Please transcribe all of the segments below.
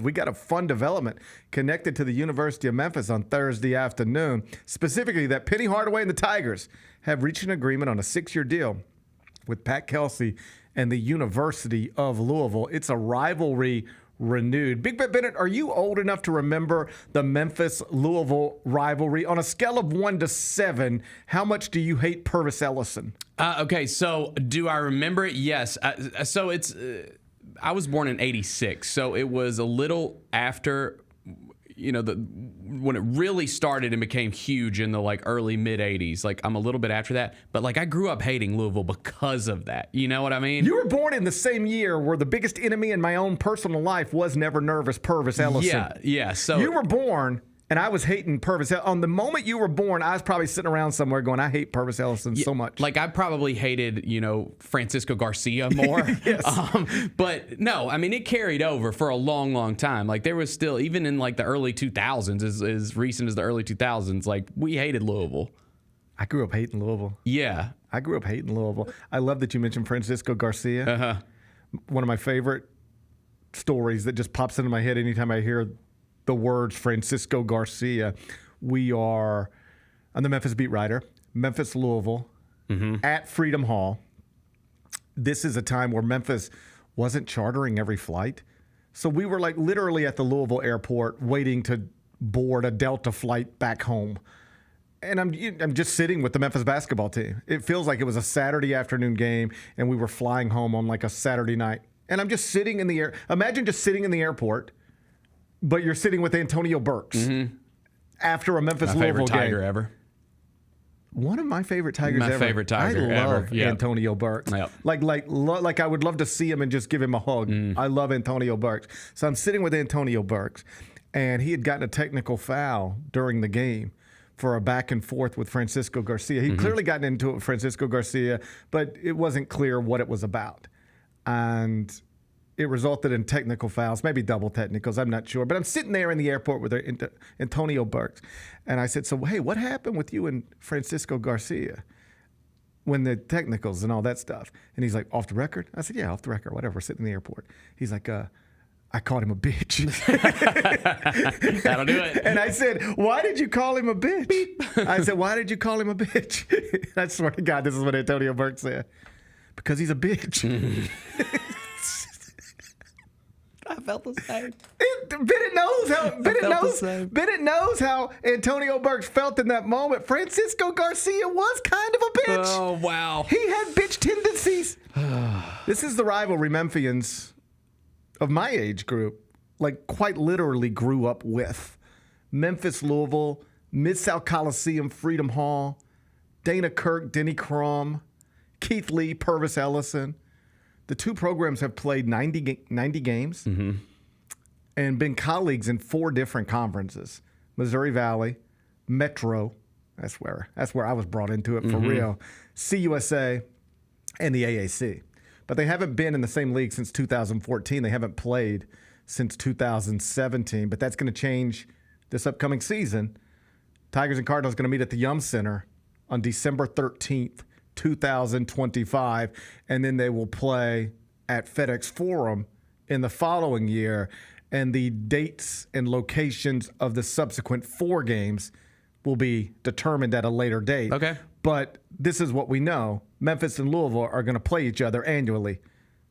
we got a fun development connected to the University of Memphis on Thursday afternoon. Specifically, that Penny Hardaway and the Tigers have reached an agreement on a 6-year deal with Pat Kelsey and the University of Louisville. It's a rivalry renewed. Big Bet Bennett, are you old enough to remember the Memphis-Louisville rivalry? On a scale of 1 to 7, how much do you hate Parrish Ellison? Okay, so do I remember it? Yes. So it's I was born in 86, so it was a little after, when it really started and became huge in the early mid 80s. I'm a little bit after that, but I grew up hating Louisville because of that. You know what I mean? You were born in the same year where the biggest enemy in my own personal life was never nervous Parrish Ellison. Yeah. So you were born, and I was hating Parrish. On the moment you were born, I was probably sitting around somewhere going, I hate Parrish Ellison so much. I probably hated, Francisco Garcia more. Yes. But no, I mean, it carried over for a long, long time. There was still, even in the early 2000s, as recent as the early 2000s, we hated Louisville. I grew up hating Louisville. Yeah. I grew up hating Louisville. I love that you mentioned Francisco Garcia. Uh-huh. One of my favorite stories that just pops into my head anytime I hear the words Francisco Garcia. I'm the Memphis beat writer, Memphis-Louisville, at Freedom Hall. This is a time where Memphis wasn't chartering every flight. So we were literally at the Louisville airport waiting to board a Delta flight back home. And I'm just sitting with the Memphis basketball team. It feels like it was a Saturday afternoon game and we were flying home on a Saturday night. And I'm just sitting in the air. Imagine just sitting in the airport, but you're sitting with Antonio Burks after a Memphis-Louisville game. My favorite Tiger ever. One of my favorite Tigers ever. My favorite Tiger I love ever. Yep. Antonio Burks. Yep. Like I would love to see him and just give him a hug. I love Antonio Burks. So I'm sitting with Antonio Burks, and he had gotten a technical foul during the game for a back and forth with Francisco Garcia. He'd clearly gotten into it with Francisco Garcia, but it wasn't clear what it was about. And it resulted in technical fouls, maybe double technicals, I'm not sure. But I'm sitting there in the airport with Antonio Burks. And I said, so, hey, what happened with you and Francisco Garcia when the technicals and all that stuff? And he's like, off the record? I said, yeah, off the record, whatever. We're sitting in the airport. He's like, I called him a bitch. That'll do it. And I said, why did you call him a bitch? Beep. I said, why did you call him a bitch? I swear to God, this is what Antonio Burks said. Because he's a bitch. I felt the same. Bennett knows how Antonio Burks felt in that moment. Francisco Garcia was kind of a bitch. Oh, wow. He had bitch tendencies. This is the rivalry Memphians of my age group, quite literally grew up with. Memphis-Louisville, Mid-South Coliseum, Freedom Hall, Dana Kirk, Denny Crum, Keith Lee, Parrish Ellison. The two programs have played 90 games and been colleagues in 4 different conferences. Missouri Valley, Metro, that's where I was brought into it for real, CUSA, and the AAC. But they haven't been in the same league since 2014. They haven't played since 2017, but that's going to change this upcoming season. Tigers and Cardinals are going to meet at the Yum Center on December 13th. 2025, and then they will play at FedEx Forum in the following year, and the dates and locations of the subsequent 4 games will be determined at a later date. Okay. But this is what we know. Memphis and Louisville are going to play each other annually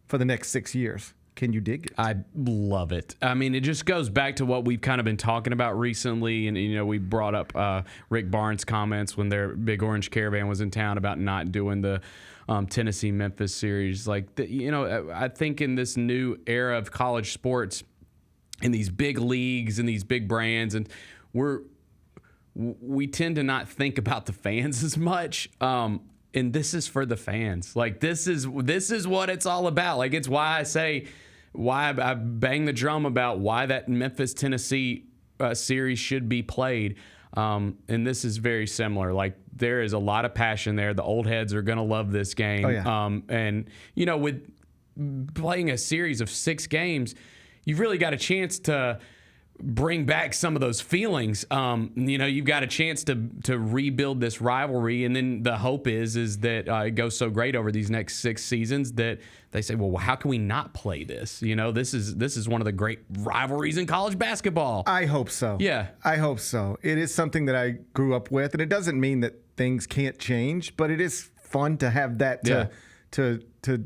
for the next 6 years. Can you dig it? I love it. I mean, it just goes back to what we've kind of been talking about recently. And, we brought up Rick Barnes' comments when their Big Orange Caravan was in town about not doing the Tennessee-Memphis series. I think in this new era of college sports, in these big leagues and these big brands, and we tend to not think about the fans as much. And this is for the fans. This is what it's all about. It's why I bang the drum about why that Memphis-Tennessee series should be played. And this is very similar. There is a lot of passion there. The old heads are going to love this game. Oh, yeah. And, with playing a series of 6 games, you've really got a chance to bring back some of those feelings. You've got a chance to rebuild this rivalry, and then the hope is that it goes so great over these next 6 seasons that they say, well, how can we not play this? This is one of the great rivalries in college basketball. I hope so. Yeah, I hope so. It is something that I grew up with, and it doesn't mean that things can't change, but it is fun to have that to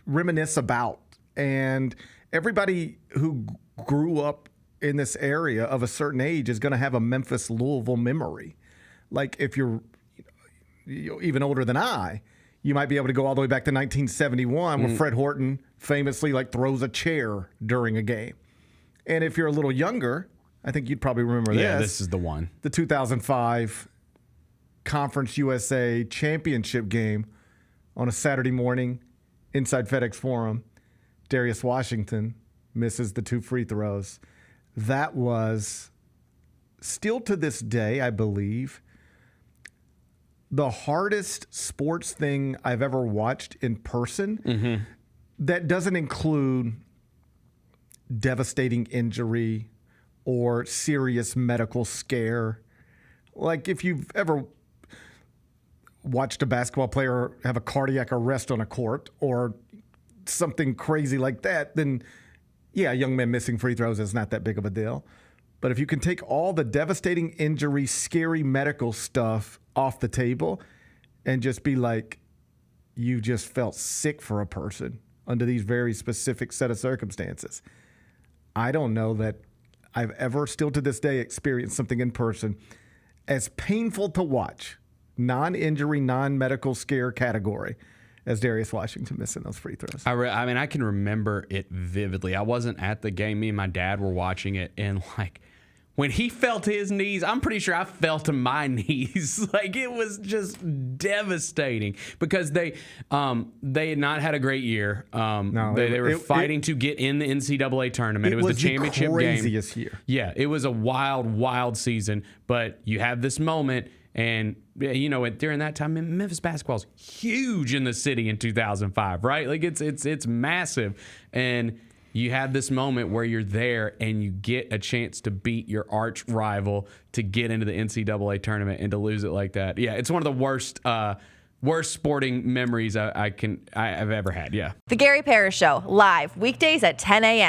reminisce about. And everybody who grew up in this area of a certain age is going to have a Memphis-Louisville memory. Like if you're even older than I, you might be able to go all the way back to 1971 where Fred Horton famously throws a chair during a game. And if you're a little younger, I think you'd probably remember this. Yeah, this is the one. The 2005 Conference USA championship game on a Saturday morning inside FedEx Forum. Darius Washington misses the 2 free throws. That was still to this day, I believe, the hardest sports thing I've ever watched in person. That doesn't include devastating injury or serious medical scare. Like if you've ever watched a basketball player have a cardiac arrest on a court or something crazy like that, then yeah, a young man missing free throws is not that big of a deal. But if you can take all the devastating injury, scary medical stuff off the table and just be like, you just felt sick for a person under these very specific set of circumstances. I don't know that I've ever, still to this day, experienced something in person as painful to watch, non-injury, non-medical scare category, as Darius Washington missing those free throws. I can remember it vividly. I wasn't at the game. Me and my dad were watching it, and when he fell to his knees, I'm pretty sure I fell to my knees. It was just devastating because they had not had a a great year. They were fighting to get in the NCAA tournament. It was the championship game. Craziest year. Yeah, it was a wild season. But you have this moment. And, during that time, Memphis basketball is huge in the city in 2005, right? It's massive. And you have this moment where you're there and you get a chance to beat your arch rival to get into the NCAA tournament and to lose it like that. Yeah, it's one of the worst sporting memories I've ever had. Yeah. The Gary Parrish Show, live weekdays at 10 a.m.